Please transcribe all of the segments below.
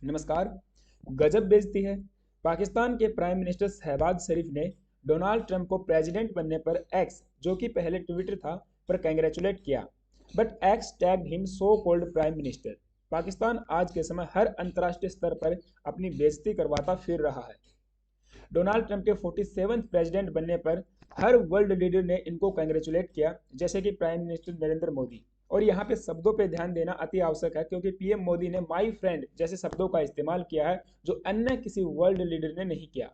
नमस्कार। गजब बेइज्जती है। पाकिस्तान के प्राइम मिनिस्टर शहबाज शरीफ ने डोनाल्ड ट्रंप को प्रेसिडेंट बनने पर एक्स, जो कि पहले ट्विटर था, पर कंग्रेचुलेट किया। But x tagged him so called prime minister. Pakistan आज के समय हर अंतर्राष्ट्रीय स्तर पर अपनी बेइज्जती करवाता फिर रहा है। डोनाल्ड ट्रंप के 47वें प्रेसिडेंट बनने पर हर वर्ल्ड लीडर ने इनको कंग्रेचुलेट किया, जैसे कि प्राइम मिनिस्टर नरेंद्र मोदी। और यहाँ पे शब्दों पे ध्यान देना अति आवश्यक है, क्योंकि पीएम मोदी ने माई फ्रेंड जैसे शब्दों का इस्तेमाल किया है, जो अन्य किसी वर्ल्ड लीडर ने नहीं किया।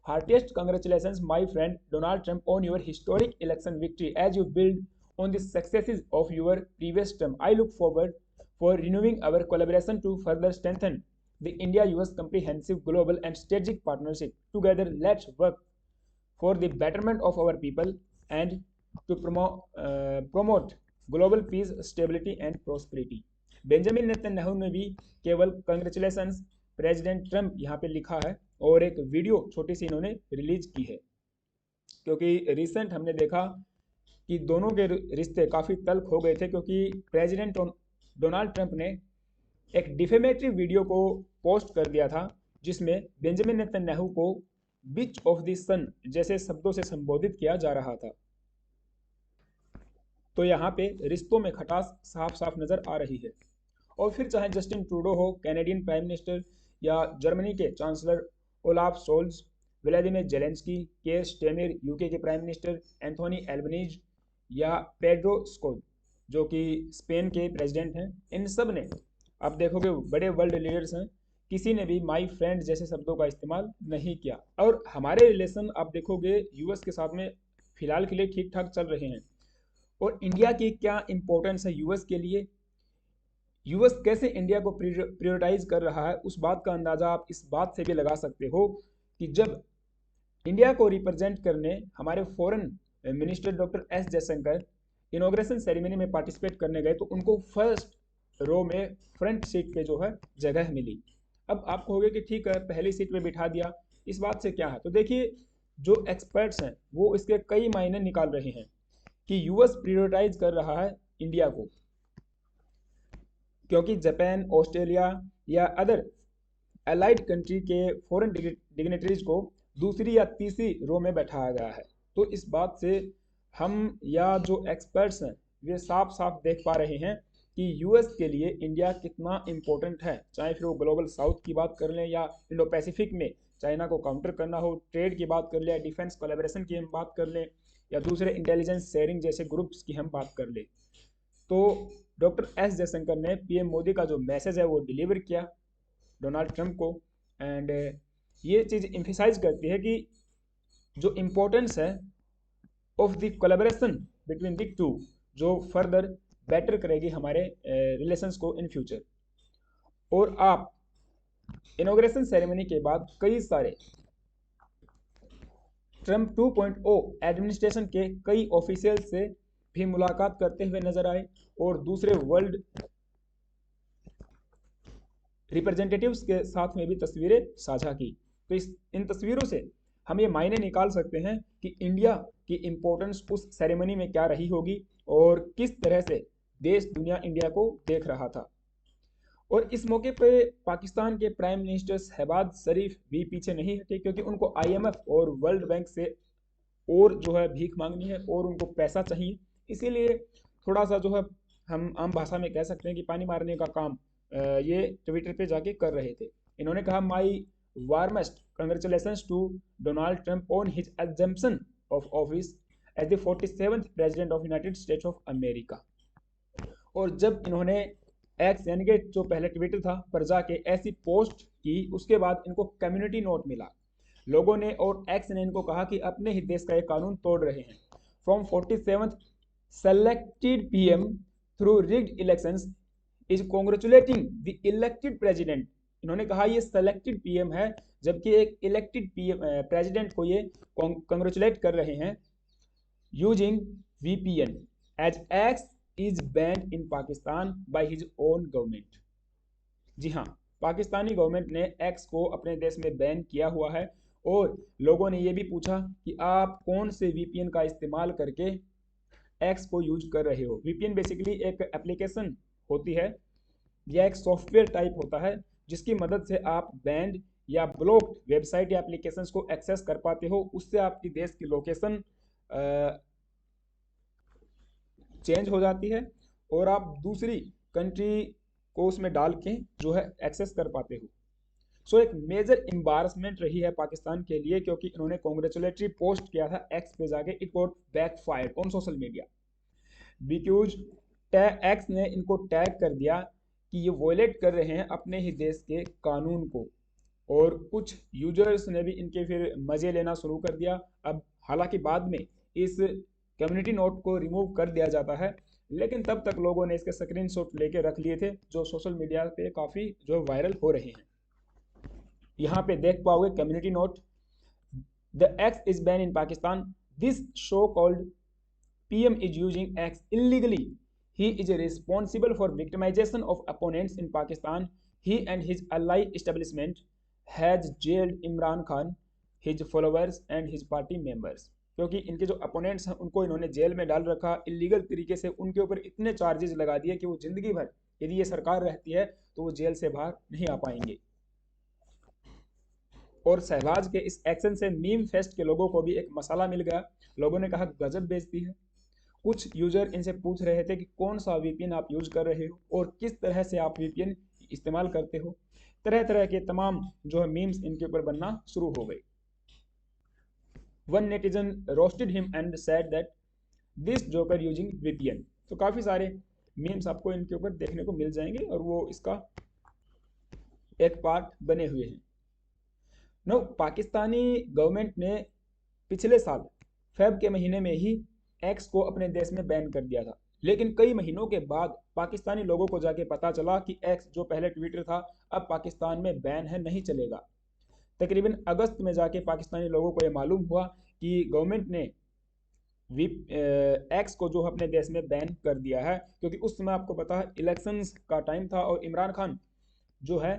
Heartiest congratulations my friend Donald Trump on your historic election victory as you build on the successes of your previous term. I look forward for renewing our collaboration to further strengthen the India-US comprehensive global and strategic partnership. Together, let's work for the betterment of our people and to promote global peace, stability and prosperity. Benjamin Netanyahu ने भी केवल congratulations president Trump यहाँ पे लिखा है और एक video छोटी सी इन्होंने रिलीज की है, क्योंकि रिसेंट हमने देखा कि दोनों के रिश्ते काफ़ी तल्ख हो गए थे, क्योंकि प्रेसिडेंट डोनाल्ड ट्रंप ने एक डिफेमेटरी वीडियो को पोस्ट कर दिया था, जिसमें बेंजामिन नेतन्याहू को बिच ऑफ द सन जैसे शब्दों से संबोधित किया जा रहा था। तो यहाँ पे रिश्तों में खटास साफ साफ नजर आ रही है। और फिर चाहे जस्टिन ट्रूडो हो, कैनेडियन प्राइम मिनिस्टर, या जर्मनी के chancellor Olaf Scholz, Vladimir Zelensky, care stammer UK के प्राइम मिनिस्टर, एंथोनी एल्बनीज या पेड्रो स्कोज जो कि स्पेन के प्रेसिडेंट हैं, इन सब ने, आप देखोगे बड़े वर्ल्ड लीडर्स हैं, किसी ने भी माई फ्रेंड जैसे शब्दों का इस्तेमाल नहीं किया। और हमारे रिलेशन आप देखोगे यूएस के साथ में फिलहाल के लिए ठीक ठाक चल रहे हैं। और इंडिया की क्या इंपॉर्टेंस है यूएस के लिए, यूएस कैसे इंडिया को प्रियोरिटाइज कर रहा है, उस बात का अंदाजा आप इस बात से भी लगा सकते हो कि जब इंडिया को रिप्रेजेंट करने हमारे foreign minister doctor S Jaishankar inauguration ceremony में पार्टिसिपेट करने गए, तो उनको फर्स्ट रो में फ्रंट सीट पे जो है जगह मिली। अब आप कहोगे कि ठीक है, पहली सीट पे बिठा दिया, इस बात से क्या है। तो देखिए, जो एक्सपर्ट्स हैं वो इसके कई मायने निकाल रहे हैं कि यूएस प्रियोरिटाइज कर रहा है इंडिया को, क्योंकि जापान, ऑस्ट्रेलिया या अदर एलाइड कंट्री के फॉरेन डिग्नेटरीज को दूसरी या तीसरी रो में बैठाया गया है। तो इस बात से हम या जो एक्सपर्ट्स हैं वे साफ साफ देख पा रहे हैं कि यूएस के लिए इंडिया कितना इम्पोर्टेंट है। चाहे फिर वो ग्लोबल साउथ की बात कर लें, या इंडो पैसिफिक में चाइना को काउंटर करना हो, ट्रेड की बात कर लें, डिफेंस कोलैबोरेशन की हम बात कर लें, या दूसरे इंटेलिजेंस शेयरिंग जैसे ग्रुप्स की हम बात कर लें। तो डॉक्टर एस जयशंकर ने पीएम मोदी का जो मैसेज है वो डिलीवर किया डोनाल्ड ट्रंप को। एंड ये चीज़ एम्फेसाइज करती है कि जो इम्पोर्टेंस है of the collaboration between the two, जो फर्दर बेटर करेगी हमारे रिलेशंस को इन फ्यूचर। और आप इनॉग्रेशन सेरेमनी के बाद कई सारे ट्रंप 2.0 एडमिनिस्ट्रेशन के कई ऑफिशियल से भी मुलाकात करते हुए नजर आए, और दूसरे वर्ल्ड रिप्रेजेंटेटिव्स के साथ में भी तस्वीरें साझा की। तो इन तस्वीरों से हम ये मायने निकाल सकते हैं कि इंडिया की इम्पोर्टेंस उस सेरेमनी में क्या रही होगी, और किस तरह से देश दुनिया इंडिया को देख रहा था। और इस मौके पे पाकिस्तान के प्राइम मिनिस्टर शहबाज शरीफ भी पीछे नहीं हटे, क्योंकि उनको आईएमएफ और वर्ल्ड बैंक से और जो है भीख मांगनी है, और उनको पैसा चाहिए। इसीलिए थोड़ा सा जो है हम आम भाषा में कह सकते हैं कि पानी मारने का काम ये ट्विटर पे जाके कर रहे थे। इन्होंने कहा, my warmest congratulations to Donald Trump on his exemption of office as the 47th president of United States of America. और जब इन्होंने एक्स यानी कि जो पहले ट्विटर था पर जाके ऐसी पोस्ट की, उसके बाद इनको कम्युनिटी नोट मिला लोगों ने, और एक्स ने इनको कहा कि अपने ही देश का एक कानून तोड़ रहे हैं। From 47th selected PM through rigged elections is congratulating the elected president। इन्होंने कहा ये सेलेक्टेड पीएम है, जबकि एक इलेक्टेड पीएम प्रेसिडेंट को ये कंग्रेचुलेट कर रहे हैं using VPN as X is banned in Pakistan by his own government. जी हाँ, पाकिस्तानी गवर्नमेंट ने एक्स को अपने देश में बैन किया हुआ है, और लोगों ने ये भी पूछा कि आप कौन से VPN का इस्तेमाल करके एक्स को यूज कर रहे हो। VPN बेसिकली एक एप्लीकेशन होती है या एक सॉफ्टवेयर टाइप होता है, जिसकी मदद से आप बैंड या ब्लॉक्ड वेबसाइट या एप्लीकेशंस को एक्सेस कर पाते हो, उससे आपकी देश की लोकेशन चेंज हो जाती है और आप दूसरी कंट्री को उसमें डाल के जो है एक्सेस कर पाते हो। सो एक मेजर एम्बारसमेंट रही है पाकिस्तान के लिए, क्योंकि इन्होंने कॉन्ग्रेचुलेटरी पोस्ट किया था एक्स पे जाके, it got backfired on social media because x ने इनको टैग कर दिया कि ये वॉयलेट कर रहे हैं अपने ही देश के कानून को, और कुछ यूजर्स ने भी इनके फिर मजे लेना शुरू कर दिया। अब हालांकि बाद में इस कम्युनिटी नोट को रिमूव कर दिया जाता है, लेकिन तब तक लोगों ने इसके स्क्रीनशॉट लेके रख लिए थे जो सोशल मीडिया पे काफ़ी जो वायरल हो रहे हैं। यहाँ पे देख पाओगे community note, the x is ban in Pakistan, this show called PM is using X illegally. He is responsible for victimization of opponents in Pakistan. He and his ally establishment has jailed Imran Khan, his followers and his party members. क्योंकि इनके जो opponents हैं उनको इन्होंने jail में डाल रखा, illegal तरीके से उनके ऊपर इतने चार्जेस लगा दिए कि वो जिंदगी भर, यदि ये सरकार रहती है तो वो जेल से बाहर नहीं आ पाएंगे। और शहबाज के इस एक्शन से मीम फेस्ट के लोगों को भी एक मसाला मिल गया। लोगों ने कहा गजब बेइज्जती है। कुछ यूजर इनसे पूछ रहे थे कि कौन सा VPN आप यूज कर रहे हो और किस तरह से आप VPN इस्तेमाल करते हो। तरह तरह के तमाम जो है मीम्स इनके ऊपर बनना शुरू हो गए। One netizen roasted him and said that this joker using VPN। तो काफ़ी सारे मीम्स आपको इनके ऊपर देखने को मिल जाएंगे और वो इसका एक पार्ट बने हुए हैं। नो, पाकिस्तानी गवर्नमेंट ने पिछले साल फेब के महीने में ही एक्स को अपने देश में बैन कर दिया था, लेकिन कई महीनों के बाद पाकिस्तानी लोगों को जाके पता चला कि एक्स जो पहले ट्विटर था अब पाकिस्तान में बैन है, नहीं चलेगा। तकरीबन अगस्त में जाके पाकिस्तानी लोगों को ये मालूम हुआ कि गवर्नमेंट ने एक्स को जो अपने देश में बैन कर दिया है, क्योंकि उस समय आपको पता है इलेक्शंस का टाइम था और इमरान खान जो है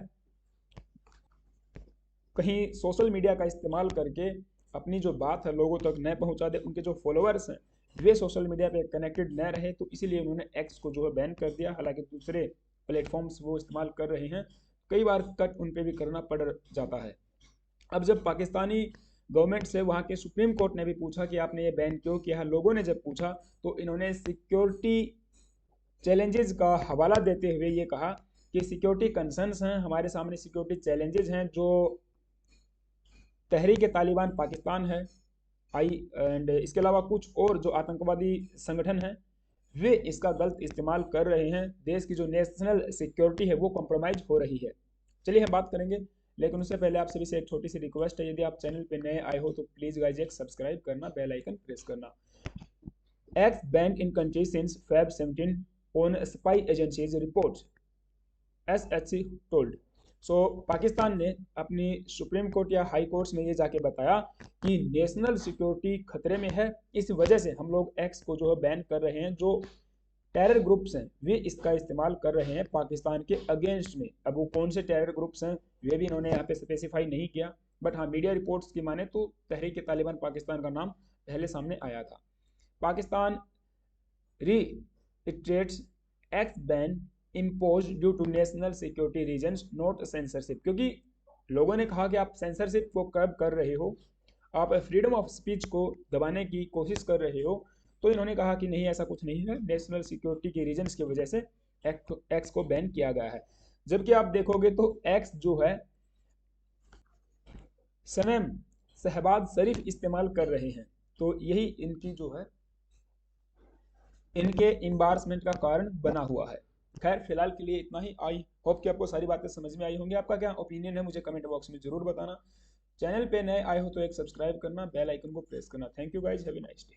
कहीं सोशल मीडिया का इस्तेमाल करके अपनी जो बात है लोगों तक न पहुंचा दे, उनके जो फॉलोअर्स हैं वे सोशल मीडिया पे कनेक्टेड न रहे, तो इसीलिए उन्होंने एक्स को जो है बैन कर दिया। हालांकि दूसरे प्लेटफॉर्म्स वो इस्तेमाल कर रहे हैं, कई बार कट उन पर भी करना पड़ जाता है। अब जब पाकिस्तानी गवर्नमेंट से वहाँ के सुप्रीम कोर्ट ने भी पूछा कि आपने ये बैन क्यों किया है, लोगों ने जब पूछा तो इन्होंने सिक्योरिटी चैलेंजेस का हवाला देते हुए ये कहा कि सिक्योरिटी कंसर्न्स हैं, हमारे सामने सिक्योरिटी चैलेंजेस हैं, जो तहरीक तालिबान पाकिस्तान है एंड इसके अलावा कुछ और जो आतंकवादी संगठन हैं वे इसका गलत इस्तेमाल कर रहे हैं, देश की जो नेशनल सिक्योरिटी है वो कॉम्प्रोमाइज हो रही है। चलिए हम बात करेंगे, लेकिन उससे पहले आप सभी से एक छोटी सी रिक्वेस्ट है, यदि आप चैनल पे नए आए हो तो प्लीज़ गाइज एक सब्सक्राइब करना, बेल आइकन प्रेस करना। X banned in country since Feb 17 on spy agencies reports, SHC told. So Pakistan ने अपनी सुप्रीम कोर्ट या हाई कोर्ट्स में ये जाके बताया कि नेशनल सिक्योरिटी खतरे में है, इस वजह से हम लोग एक्स को जो है बैन कर रहे हैं। जो टेरर ग्रुप्स हैं वे इसका इस्तेमाल कर रहे हैं पाकिस्तान के अगेंस्ट में। अब वो कौन से टेरर ग्रुप्स हैं वे भी इन्होंने यहाँ पे स्पेसिफाई नहीं किया, बट हाँ मीडिया रिपोर्ट्स की माने तो तहरीक तालिबान पाकिस्तान का नाम पहले सामने आया था। Pakistan reiterates act ban impose due to national security reasons not censorship, क्योंकि लोगों ने कहा कि आप सेंसरशिप को कर्ब कर रहे हो, आप फ्रीडम ऑफ स्पीच को दबाने की कोशिश कर रहे हो, तो इन्होंने कहा कि नहीं ऐसा कुछ नहीं है, नेशनल सिक्योरिटी के रीजन्स की वजह से एक्स को बैन किया गया है। जबकि आप देखोगे तो एक्स जो है सनम शहबाज शरीफ इस्तेमाल कर रहे हैं, तो यही इनकी जो है इनके एम्बारसमेंट का कारण बना हुआ है। खैर फिलहाल के लिए इतना ही। आई होप कि आपको सारी बातें समझ में आई होंगी। आपका क्या ओपिनियन है मुझे कमेंट बॉक्स में जरूर बताना। चैनल पे नए आए हो तो एक सब्सक्राइब करना, बेल आइकन को प्रेस करना। Thank you guys, have a nice day.